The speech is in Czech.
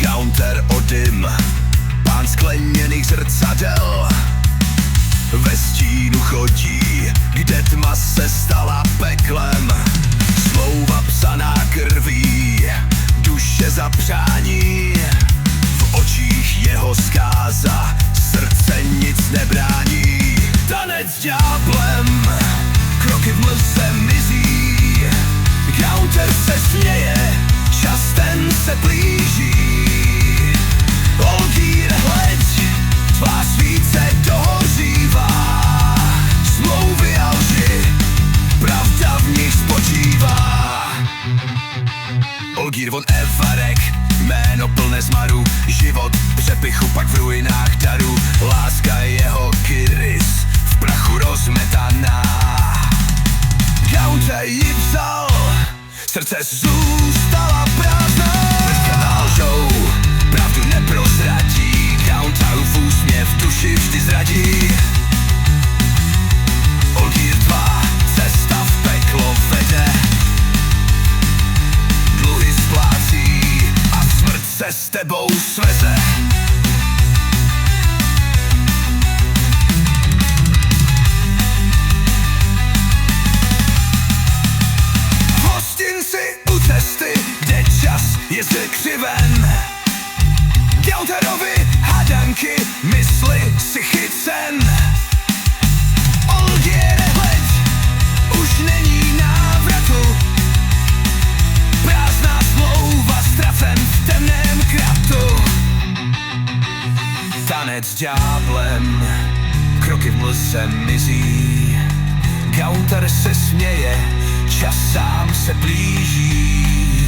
Gaunter o dym, pán skleněných zrcadel, ve stínu chodí, kde tma se stala peklem. Smlouva psaná krví, duše za přání, v očích jeho zkáza, srdce nic nebrání. Tanec s ďáblem, kroky v mlze mizí, Gaunter se směje, čas ten se blíží. Olgír, hleď, tvá svíce dohořívá, smlouvy a lži, pravda v nich spočívá. Olgír von Evarek, jméno plné zmaru, život přepichu, pak v ruinách daru, láska jeho Kyris, v prachu rozmetaná. Gaunter ji psal, srdce zůstala prázdná. Prskala lžou, pravdu neprozradí, Gaunterův úsměv duši vždy zradí. Olgír, tvá cesta v peklo vede, dluhy splácí a smrt se s tebou sveze. V hostinci u cesty, kde čas je křiven, Gaunterovi hadanky, mysli si chycen. Olgiere, hleď, už není návratu, prázdná smlouva, ztracen v temném kratu. Tanec s ďáblem, kroky v mlze mizí, Gaunter se směje, čas sám se blíží.